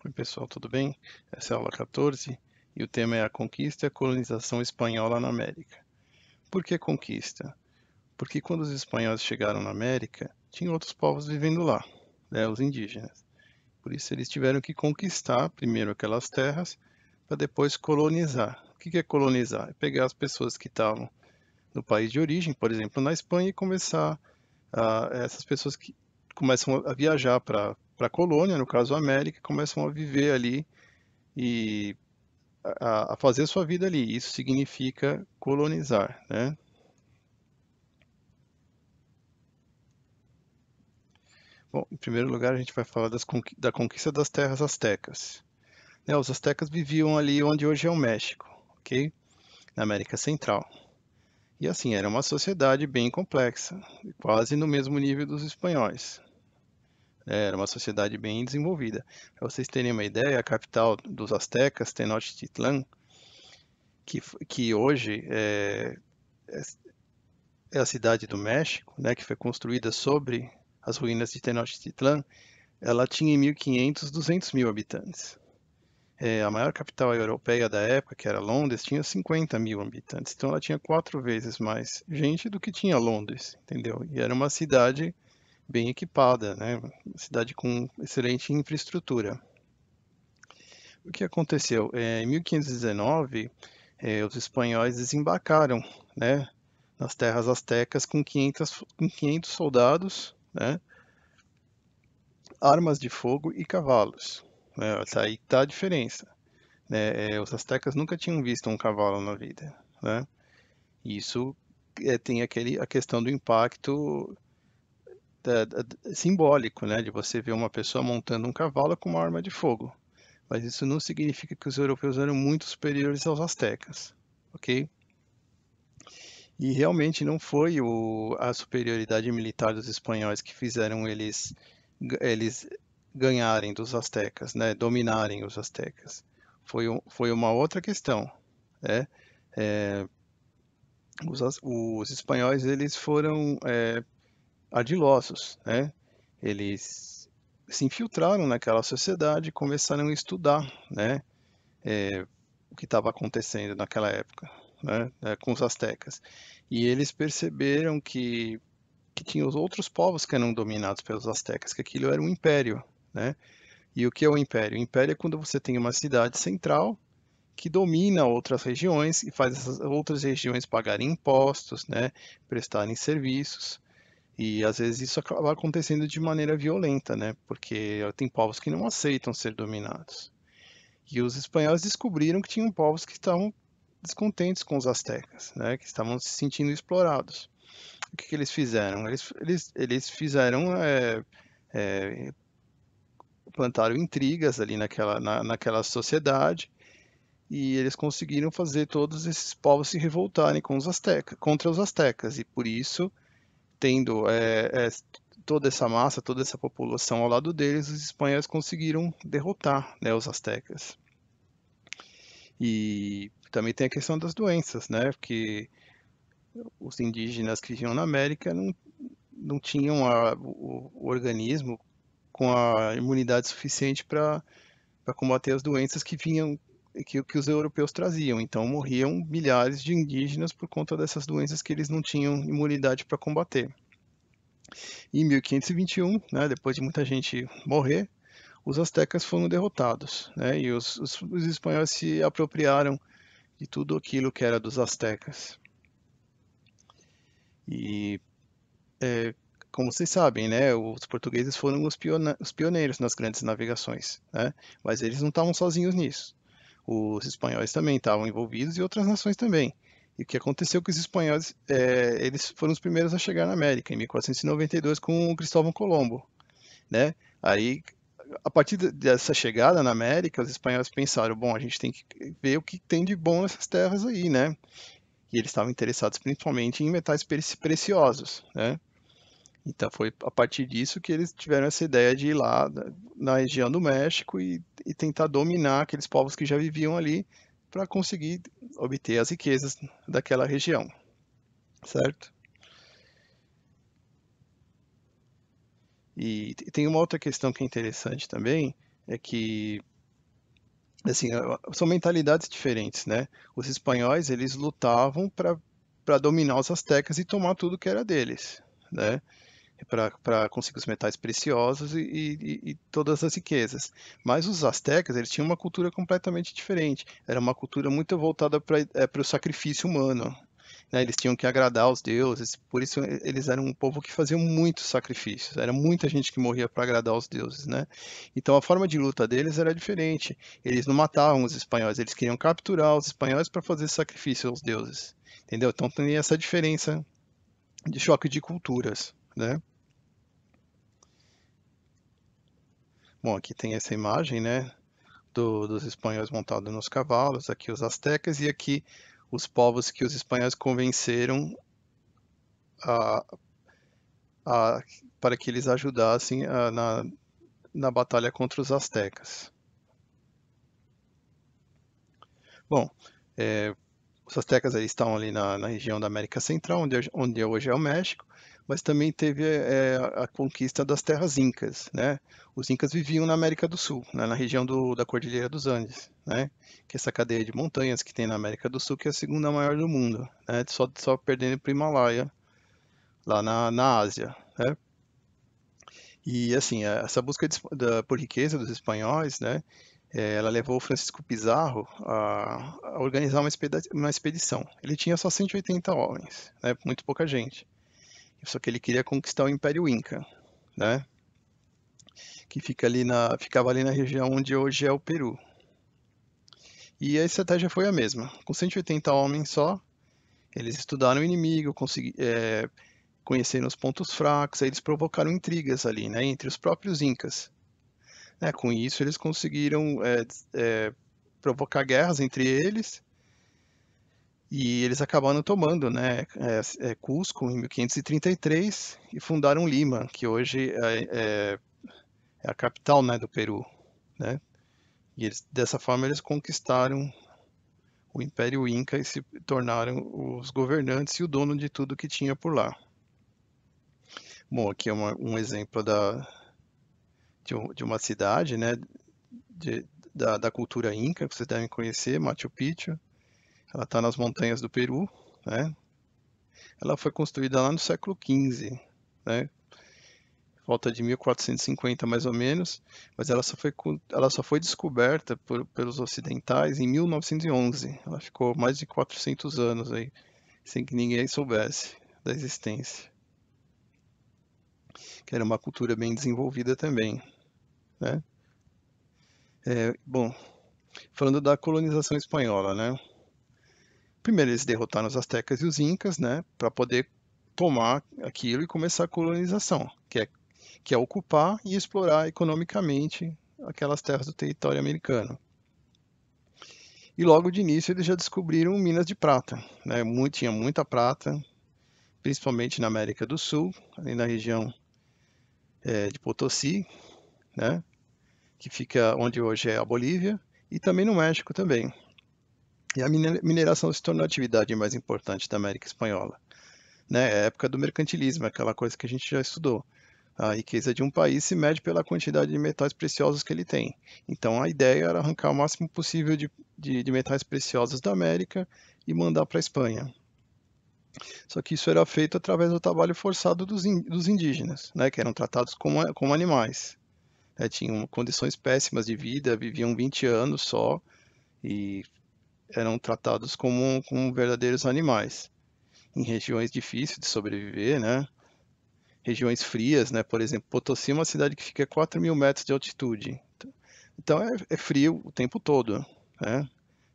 Oi, pessoal, tudo bem? Essa é a aula 14 e o tema é a conquista e a colonização espanhola na América. Por que conquista? Porque quando os espanhóis chegaram na América, tinha outros povos vivendo lá, né, os indígenas. Por isso eles tiveram que conquistar primeiro aquelas terras para depois colonizar. O que é colonizar? É pegar as pessoas que estavam no país de origem, por exemplo, na Espanha, e começar essas pessoas que começam a viajar para a colônia, no caso a América, começam a viver ali e a fazer sua vida ali. Isso significa colonizar, né? Bom, em primeiro lugar, a gente vai falar da conquista das terras astecas. Né, os astecas viviam ali onde hoje é o México, ok? Na América Central. E assim, era uma sociedade bem complexa, quase no mesmo nível dos espanhóis. Era uma sociedade bem desenvolvida. Para vocês terem uma ideia, a capital dos astecas, Tenochtitlan, que hoje é a cidade do México, né, que foi construída sobre as ruínas de Tenochtitlan, ela tinha em 1500 200 mil habitantes. A maior capital europeia da época, que era Londres, tinha 50 mil habitantes. Então ela tinha 4 vezes mais gente do que tinha Londres, entendeu? E era uma cidade bem equipada, né? Uma cidade com excelente infraestrutura. O que aconteceu? Em 1519, os espanhóis desembarcaram, né, nas terras astecas com 500 soldados, né, armas de fogo e cavalos. Né? Aí está a diferença. Né? Os astecas nunca tinham visto um cavalo na vida. Né? Isso tem a questão do impacto simbólico, né? De você ver uma pessoa montando um cavalo com uma arma de fogo. Mas isso não significa que os europeus eram muito superiores aos astecas, ok? E realmente não foi a superioridade militar dos espanhóis que fizeram eles ganharem dos astecas, né? Dominarem os astecas. Foi uma outra questão, né? É, os espanhóis eles foram ardilosos, né? Eles se infiltraram naquela sociedade e começaram a estudar, né? O que estava acontecendo naquela época, né? Com os astecas. E eles perceberam que tinha os outros povos que eram dominados pelos astecas, que aquilo era um império, né? E o que é o império? O império é quando você tem uma cidade central que domina outras regiões e faz essas outras regiões pagarem impostos, né, prestarem serviços. E às vezes isso acaba acontecendo de maneira violenta, né, porque tem povos que não aceitam ser dominados. E os espanhóis descobriram que tinham povos que estavam descontentes com os astecas, né, que estavam se sentindo explorados. O que eles fizeram? Eles fizeram, plantaram intrigas ali naquela sociedade e eles conseguiram fazer todos esses povos se revoltarem contra os astecas e por isso, tendo toda essa massa, toda essa população ao lado deles, os espanhóis conseguiram derrotar, né, os astecas. E também tem a questão das doenças, né, porque os indígenas que viviam na América não tinham o organismo com a imunidade suficiente para combater as doenças que vinham que os europeus traziam. Então morriam milhares de indígenas por conta dessas doenças que eles não tinham imunidade para combater. E em 1521, né, depois de muita gente morrer, os astecas foram derrotados, né, e os espanhóis se apropriaram de tudo aquilo que era dos astecas. E como vocês sabem, né, os portugueses foram os pioneiros nas grandes navegações, né, mas eles não estavam sozinhos nisso. Os espanhóis também estavam envolvidos e outras nações também. E o que aconteceu com os espanhóis, eles foram os primeiros a chegar na América, em 1492, com o Cristóvão Colombo, né? Aí, a partir dessa chegada na América, os espanhóis pensaram, bom, a gente tem que ver o que tem de bom nessas terras aí, né? E eles estavam interessados principalmente em metais preciosos, né? Então foi a partir disso que eles tiveram essa ideia de ir lá na região do México e tentar dominar aqueles povos que já viviam ali para conseguir obter as riquezas daquela região, certo? E tem uma outra questão que é interessante também, é que assim, são mentalidades diferentes, né? Os espanhóis, eles lutavam para dominar os astecas e tomar tudo que era deles, né? Para conseguir os metais preciosos e todas as riquezas. Mas os astecas, eles tinham uma cultura completamente diferente. Era uma cultura muito voltada para o sacrifício humano, né? Eles tinham que agradar os deuses, por isso eles eram um povo que fazia muitos sacrifícios. Era muita gente que morria para agradar os deuses, né? Então a forma de luta deles era diferente. Eles não matavam os espanhóis, eles queriam capturar os espanhóis para fazer sacrifício aos deuses, entendeu? Então tem essa diferença de choque de culturas, né? Bom, aqui tem essa imagem, né, dos espanhóis montados nos cavalos, aqui os astecas e aqui os povos que os espanhóis convenceram a, a- para que eles ajudassem na batalha contra os astecas. Bom, é, os astecas aí estão ali na região da América Central, onde hoje é o México, mas também teve a conquista das terras incas, né? Os incas viviam na América do Sul, né? Na região da Cordilheira dos Andes, né? Que é essa cadeia de montanhas que tem na América do Sul, que é a segunda maior do mundo, né? Só perdendo para o Himalaia, lá na Ásia, né? E assim, essa busca por riqueza dos espanhóis, né? Ela levou o Francisco Pizarro a organizar uma expedição. Ele tinha só 180 homens, né? Muito pouca gente. Só que ele queria conquistar o Império Inca, né? Que ficava ali na região onde hoje é o Peru. E a estratégia foi a mesma. Com 180 homens só, eles estudaram o inimigo, conheceram os pontos fracos, aí eles provocaram intrigas ali, né? Entre os próprios Incas. Né? Com isso, eles conseguiram provocar guerras entre eles e eles acabaram tomando, né, Cusco em 1533 e fundaram Lima, que hoje é a capital, né, do Peru, né? E dessa forma eles conquistaram o Império Inca e se tornaram os governantes e o dono de tudo que tinha por lá. Bom, aqui é um exemplo de uma cidade, né, de, da cultura Inca, que vocês devem conhecer, Machu Picchu. Ela está nas montanhas do Peru, né? Ela foi construída lá no século XV, né? Volta de 1450 mais ou menos, mas ela só foi descoberta pelos ocidentais em 1911. Ela ficou mais de 400 anos aí, sem que ninguém soubesse da existência, que era uma cultura bem desenvolvida também, né? Bom, falando da colonização espanhola, né? Primeiro eles derrotaram os astecas e os incas, né, para poder tomar aquilo e começar a colonização, que é ocupar e explorar economicamente aquelas terras do território americano. E logo de início eles já descobriram minas de prata, né? Tinha muita prata, principalmente na América do Sul, ali na região de Potosí, né? Que fica onde hoje é a Bolívia, e também no México também. E a mineração se tornou a atividade mais importante da América Espanhola, né? É a época do mercantilismo, aquela coisa que a gente já estudou. A riqueza de um país se mede pela quantidade de metais preciosos que ele tem. Então a ideia era arrancar o máximo possível de metais preciosos da América e mandar para a Espanha. Só que isso era feito através do trabalho forçado dos indígenas, né, que eram tratados como animais. Tinham condições péssimas de vida, viviam 20 anos só e eram tratados como verdadeiros animais. Em regiões difíceis de sobreviver, né? Regiões frias, né? Por exemplo, Potosí é uma cidade que fica a 4.000 metros de altitude. Então é frio o tempo todo, né?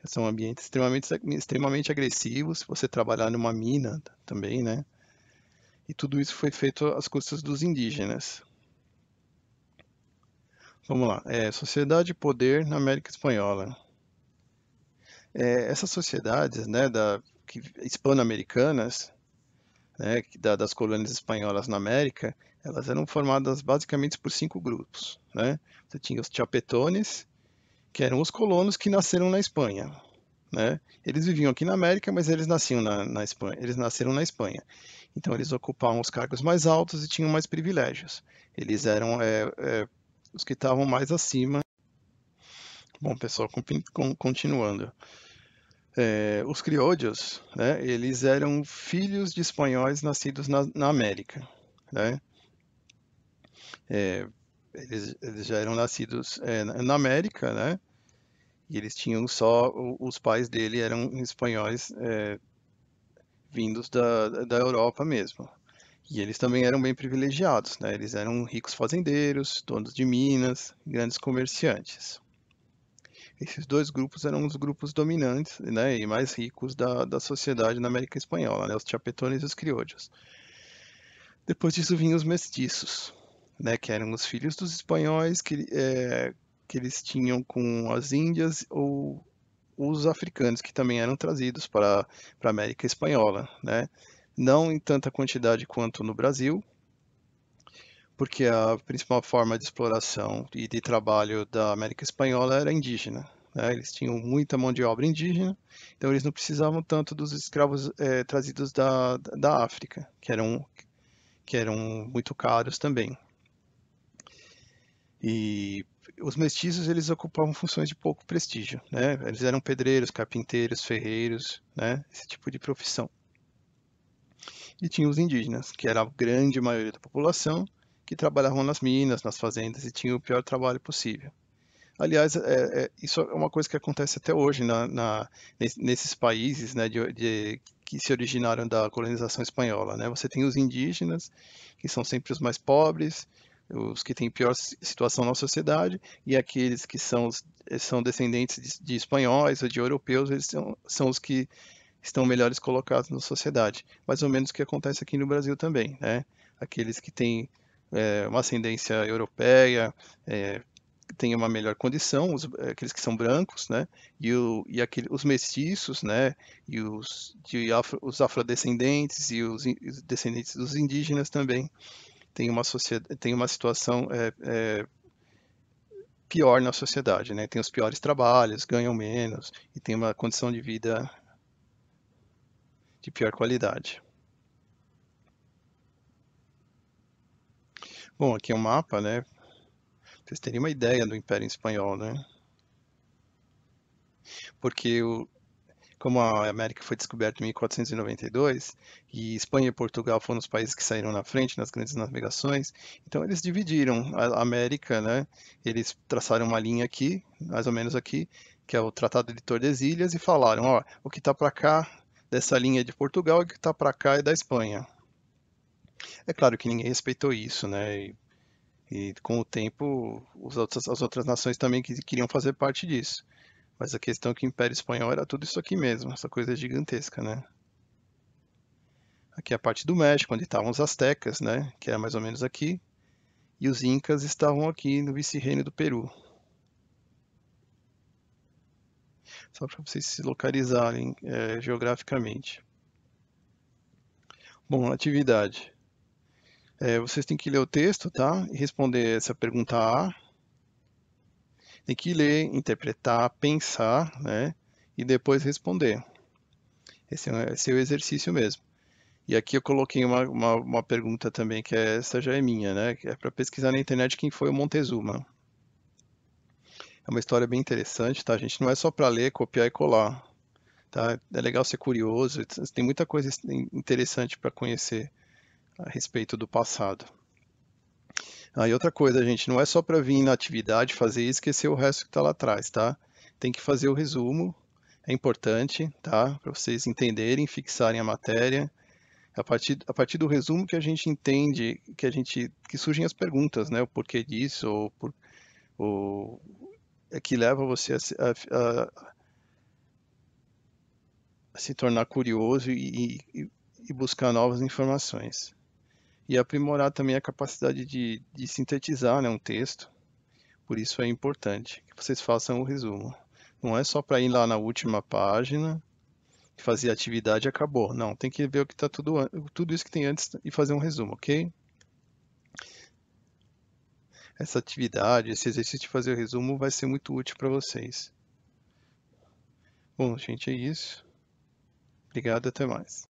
São ambientes extremamente agressivos. Se você trabalhar numa mina também, né? E tudo isso foi feito às custas dos indígenas. Vamos lá. Sociedade e poder na América Espanhola. Essas sociedades, né, hispano-americanas, né, das colônias espanholas na América, elas eram formadas basicamente por 5 grupos, né? Você tinha os chapetones, que eram os colonos que nasceram na Espanha, né? Eles viviam aqui na América, mas eles nasciam na Espanha. Eles nasceram na Espanha. Então eles ocupavam os cargos mais altos e tinham mais privilégios. Eles eram os que estavam mais acima Bom, pessoal, continuando. Os criollos, né, eles eram filhos de espanhóis nascidos na América, né? É, eles já eram nascidos na América, né? E eles tinham só, os pais dele eram espanhóis vindos da Europa mesmo. E eles também eram bem privilegiados, né? Eles eram ricos fazendeiros, donos de minas, grandes comerciantes. Esses dois grupos eram os grupos dominantes, né, e mais ricos da sociedade na América Espanhola, né, os chapetones e os criollos. Depois disso vinham os mestiços, né, que eram os filhos dos espanhóis que eles tinham com as Índias ou os africanos que também eram trazidos para a América Espanhola, né? Não em tanta quantidade quanto no Brasil, porque a principal forma de exploração e de trabalho da América Espanhola era indígena, né? Eles tinham muita mão de obra indígena, então eles não precisavam tanto dos escravos trazidos da África, que eram muito caros também. E os mestiços eles ocupavam funções de pouco prestígio, né? Eles eram pedreiros, carpinteiros, ferreiros, né? Esse tipo de profissão. E tinha os indígenas, que era a grande maioria da população, que trabalhavam nas minas, nas fazendas e tinham o pior trabalho possível. Aliás, isso é uma coisa que acontece até hoje nesses países, né, que se originaram da colonização espanhola, né? Você tem os indígenas, que são sempre os mais pobres, os que têm pior situação na sociedade, e aqueles que são descendentes de espanhóis ou de europeus, eles são os que estão melhores colocados na sociedade. Mais ou menos o que acontece aqui no Brasil também, né? Aqueles que têm uma ascendência europeia, é, têm uma melhor condição, aqueles que são brancos, né? Os mestiços, né? E os afrodescendentes e os descendentes dos indígenas também têm uma situação pior na sociedade, né? Tem os piores trabalhos, ganham menos e tem uma condição de vida de pior qualidade. Bom, aqui é um mapa, né? Pra vocês terem uma ideia do Império Espanhol, né? Porque como a América foi descoberta em 1492 e Espanha e Portugal foram os países que saíram na frente nas grandes navegações, então eles dividiram a América, né? Eles traçaram uma linha aqui, mais ou menos aqui, que é o Tratado de Tordesilhas, e falaram, ó, o que está para cá dessa linha é de Portugal e o que está para cá é da Espanha. É claro que ninguém respeitou isso, né? E com o tempo, as outras nações também queriam fazer parte disso. Mas a questão é que o Império Espanhol era tudo isso aqui mesmo, essa coisa gigantesca, né? Aqui é a parte do México, onde estavam os astecas, né? Que era mais ou menos aqui. E os incas estavam aqui no vice-reino do Peru. Só para vocês se localizarem geograficamente. Bom, atividade. Vocês têm que ler o texto, tá? E responder essa pergunta A. Tem que ler, interpretar, pensar, né? E depois responder. Esse é o exercício mesmo. E aqui eu coloquei uma pergunta também, que essa já é minha, né? Que é para pesquisar na internet quem foi o Montezuma. É uma história bem interessante, tá? A gente não é só para ler, copiar e colar, tá? É legal ser curioso, tem muita coisa interessante para conhecer a respeito do passado. Ah, e outra coisa, gente, não é só para vir na atividade, fazer e esquecer o resto que está lá atrás, tá? Tem que fazer o resumo, é importante, tá? Para vocês entenderem, fixarem a matéria. A partir do resumo que a gente entende, que surgem as perguntas, né? O porquê disso, ou é que leva você a se tornar curioso e buscar novas informações. E aprimorar também a capacidade de sintetizar, né, um texto. Por isso é importante que vocês façam o resumo. Não é só para ir lá na última página, fazer a atividade e acabou. Não, tem que ver o que está tudo isso que tem antes e fazer um resumo, ok? Essa atividade, esse exercício de fazer o resumo vai ser muito útil para vocês. Bom, gente, é isso. Obrigado, até mais.